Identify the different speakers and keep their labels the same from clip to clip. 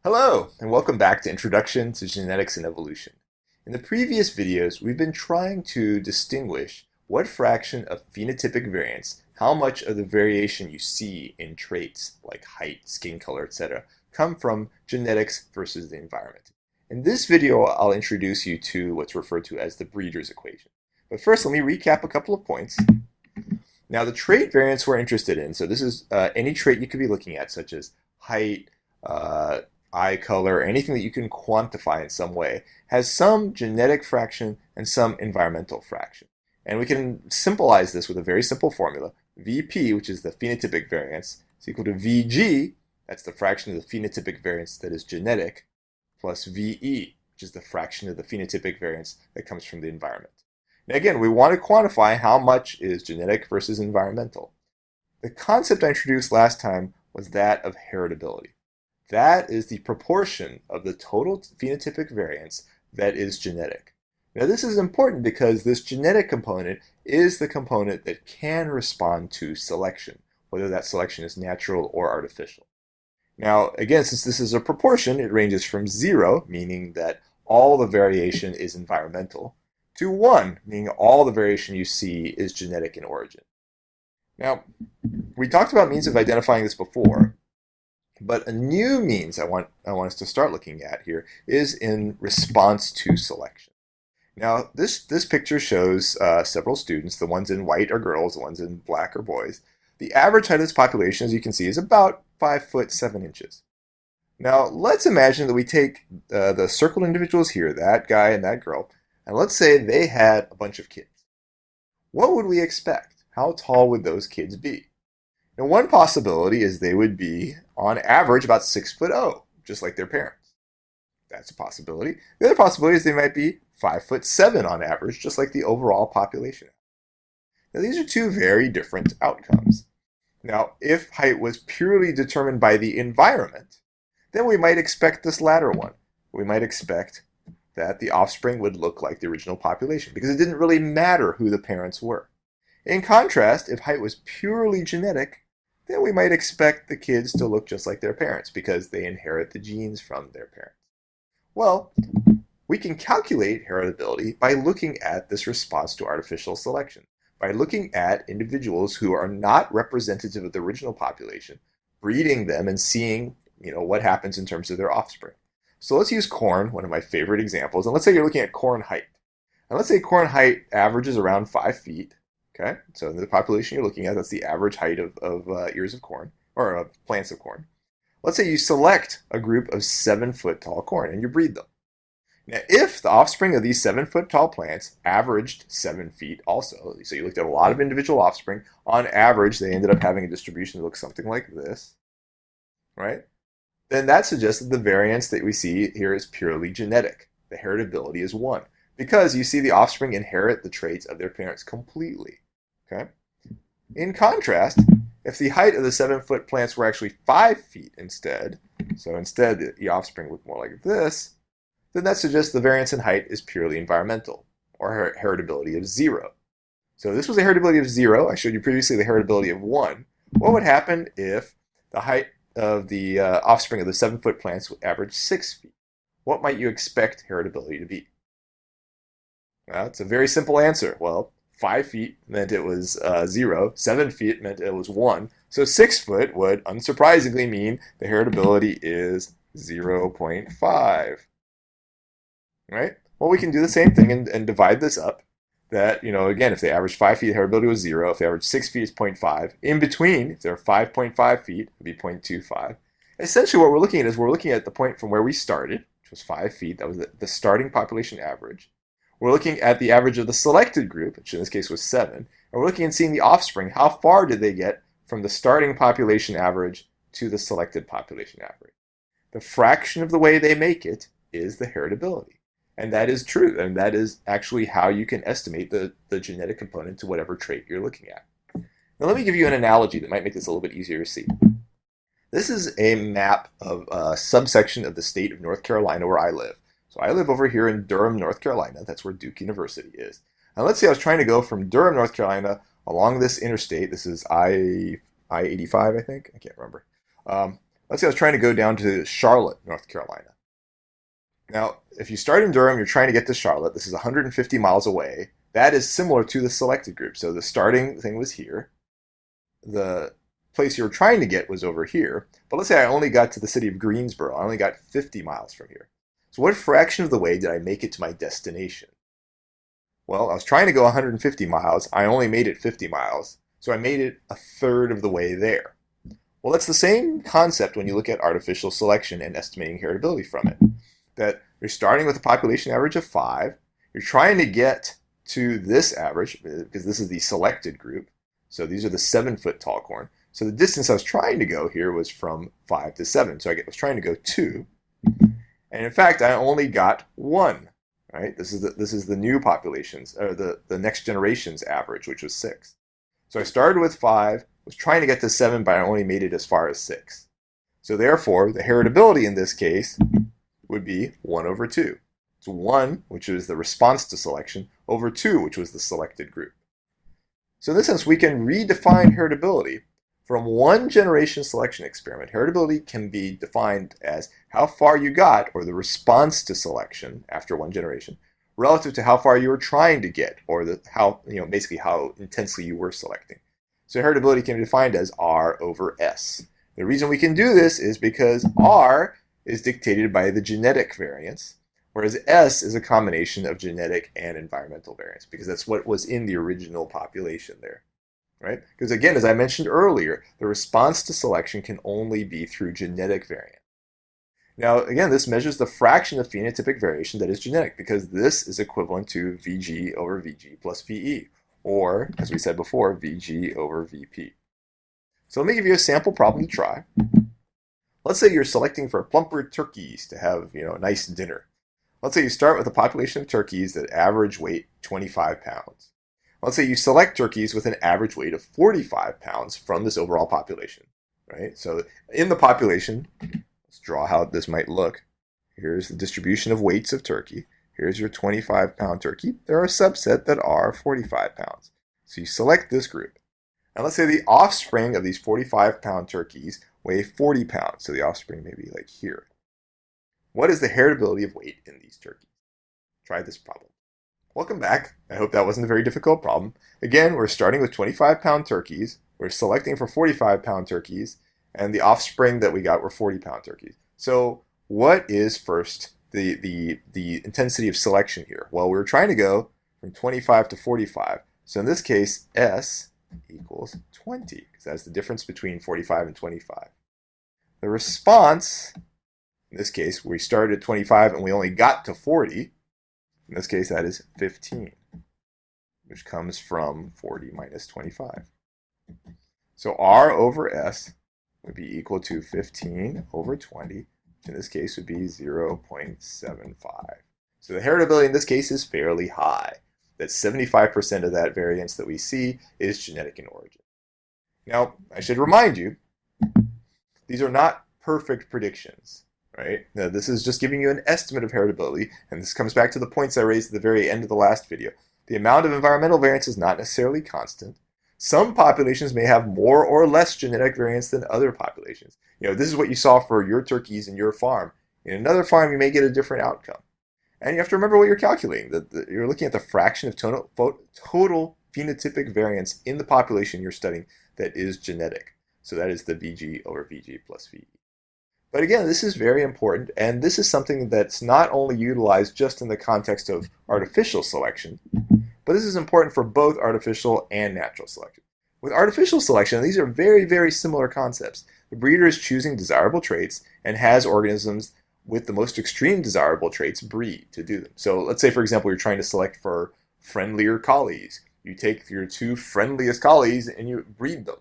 Speaker 1: Hello, and welcome back to Introduction to Genetics and Evolution. In the previous videos, we've been trying to distinguish what fraction of phenotypic variance, how much of the variation you see in traits like height, skin color, etc., come from genetics versus the environment. In this video, I'll introduce you to what's referred to as the Breeder's equation. But first, let me recap a couple of points. Now, the trait variance we're interested in, so this is any trait you could be looking at, such as height, eye color, anything that you can quantify in some way, has some genetic fraction and some environmental fraction. And we can symbolize this with a very simple formula. Vp, which is the phenotypic variance, is equal to Vg, that's the fraction of the phenotypic variance that is genetic, plus Ve, which is the fraction of the phenotypic variance that comes from the environment. Now again, we want to quantify how much is genetic versus environmental. The concept I introduced last time was that of heritability. That is the proportion of the total phenotypic variance that is genetic. Now this is important because this genetic component is the component that can respond to selection, whether that selection is natural or artificial. Now again, since this is a proportion, it ranges from 0, meaning that all the variation is environmental, to 1, meaning all the variation you see is genetic in origin. Now, we talked about means of identifying this before, but a new means I want us to start looking at here is in response to selection. Now, this picture shows several students. The ones in white are girls, the ones in black are boys. The average height of this population, as you can see, is about 5 foot 7 inches. Now, let's imagine that we take the circled individuals here, that guy and that girl, and let's say they had a bunch of kids. What would we expect? How tall would those kids be? Now, one possibility is they would be, on average, about 6'0", just like their parents. That's a possibility. The other possibility is they might be 5'7" on average, just like the overall population. Now, these are two very different outcomes. Now, if height was purely determined by the environment, then we might expect this latter one. We might expect that the offspring would look like the original population because it didn't really matter who the parents were. In contrast, if height was purely genetic, then we might expect the kids to look just like their parents because they inherit the genes from their parents. Well, we can calculate heritability by looking at this response to artificial selection, by looking at individuals who are not representative of the original population, breeding them and seeing, what happens in terms of their offspring. So let's use corn, one of my favorite examples, and let's say you're looking at corn height. And let's say corn height averages around 5 feet. Okay, so in the population you're looking at, that's the average height of ears of corn, or of plants of corn. Let's say you select a group of 7-foot tall corn and you breed them. Now, if the offspring of these 7-foot tall plants averaged 7 feet also, so you looked at a lot of individual offspring, on average they ended up having a distribution that looks something like this, right? Then that suggests that the variance that we see here is purely genetic. The heritability is 1, because you see the offspring inherit the traits of their parents completely. Okay? In contrast, if the height of the 7-foot plants were actually 5 feet instead, so instead the offspring looked more like this, then that suggests the variance in height is purely environmental, or heritability of 0. So this was a heritability of 0. I showed you previously the heritability of 1. What would happen if the height of the offspring of the 7-foot plants would average 6 feet? What might you expect heritability to be? Well, it's a very simple answer. Well, 5 feet meant it was 0, 7 feet meant it was 1, so 6 foot would unsurprisingly mean the heritability is 0.5. Right? Well, we can do the same thing and divide this up. That, again, if they average 5 feet, the heritability was 0. If they average 6 feet, it's 0.5. In between, if they're 5.5 feet, it would be 0.25. Essentially, what we're looking at is we're looking at the point from where we started, which was 5 feet. That was the starting population average. We're looking at the average of the selected group, which in this case was 7. And we're looking and seeing the offspring. How far did they get from the starting population average to the selected population average? The fraction of the way they make it is the heritability. And that is true. And that is actually how you can estimate the genetic component to whatever trait you're looking at. Now let me give you an analogy that might make this a little bit easier to see. This is a map of a subsection of the state of North Carolina where I live. So I live over here in Durham, North Carolina. That's where Duke University is. And let's say I was trying to go from Durham, North Carolina, along this interstate. This is I-85, I think. I can't remember. Let's say I was trying to go down to Charlotte, North Carolina. Now, if you start in Durham, you're trying to get to Charlotte. This is 150 miles away. That is similar to the selected group. So the starting thing was here. The place you were trying to get was over here. But let's say I only got to the city of Greensboro. I only got 50 miles from here. So what fraction of the way did I make it to my destination? Well, I was trying to go 150 miles. I only made it 50 miles. So I made it a third of the way there. Well, that's the same concept when you look at artificial selection and estimating heritability from it. That you're starting with a population average of 5. You're trying to get to this average, because this is the selected group. So these are the 7-foot tall corn. So the distance I was trying to go here was from 5 to 7. So I was trying to go 2. And in fact, I only got 1. Right? This is the new populations, or the next generation's average, which was 6. So I started with 5, was trying to get to 7, but I only made it as far as 6. So therefore, the heritability in this case would be 1 over 2. It's 1, which is the response to selection, over 2, which was the selected group. So in this sense, we can redefine heritability from one generation selection experiment. Heritability can be defined as how far you got, or the response to selection after one generation, relative to how far you were trying to get, or basically how intensely you were selecting. So heritability can be defined as R over S. The reason we can do this is because R is dictated by the genetic variance, whereas S is a combination of genetic and environmental variance, because that's what was in the original population there. Right? Because again, as I mentioned earlier, the response to selection can only be through genetic variance. Now, again, this measures the fraction of phenotypic variation that is genetic, because this is equivalent to Vg over Vg plus Ve, or, as we said before, Vg over Vp. So let me give you a sample problem to try. Let's say you're selecting for plumper turkeys to have a nice dinner. Let's say you start with a population of turkeys that average weight 25 pounds. Let's say you select turkeys with an average weight of 45 pounds from this overall population. Right? So in the population, let's draw how this might look. Here's the distribution of weights of turkey. Here's your 25-pound turkey. There are a subset that are 45 pounds. So you select this group. And let's say the offspring of these 45-pound turkeys weigh 40 pounds. So the offspring may be like here. What is the heritability of weight in these turkeys? Try this problem. Welcome back. I hope that wasn't a very difficult problem. Again, we're starting with 25-pound turkeys. We're selecting for 45-pound turkeys. And the offspring that we got were 40-pound turkeys. So what is first the intensity of selection here? Well, we're trying to go from 25 to 45. So in this case, S equals 20, because that's the difference between 45 and 25. The response, in this case, we started at 25 and we only got to 40. In this case, that is 15, which comes from 40 minus 25. So R over S would be equal to 15 over 20. In this case, would be 0.75. So the heritability in this case is fairly high. That 75% of that variance that we see is genetic in origin. Now, I should remind you, these are not perfect predictions. Right? Now, this is just giving you an estimate of heritability, and this comes back to the points I raised at the very end of the last video. The amount of environmental variance is not necessarily constant. Some populations may have more or less genetic variance than other populations. This is what you saw for your turkeys in your farm. In another farm, you may get a different outcome. And you have to remember what you're calculating. You're looking at the fraction of total phenotypic variance in the population you're studying that is genetic. So that is the Vg over Vg plus Ve. But again, this is very important, and this is something that's not only utilized just in the context of artificial selection, but this is important for both artificial and natural selection. With artificial selection, these are very, very similar concepts. The breeder is choosing desirable traits and has organisms with the most extreme desirable traits breed to do them. So let's say, for example, you're trying to select for friendlier collies. You take your 2 friendliest collies and you breed them.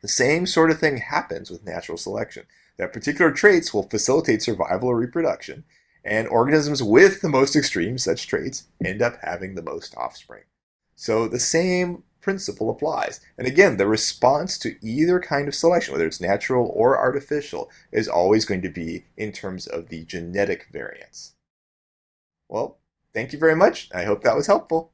Speaker 1: The same sort of thing happens with natural selection. That particular traits will facilitate survival or reproduction, and organisms with the most extreme such traits end up having the most offspring. So the same principle applies. And again, the response to either kind of selection, whether it's natural or artificial, is always going to be in terms of the genetic variance. Well, thank you very much. I hope that was helpful.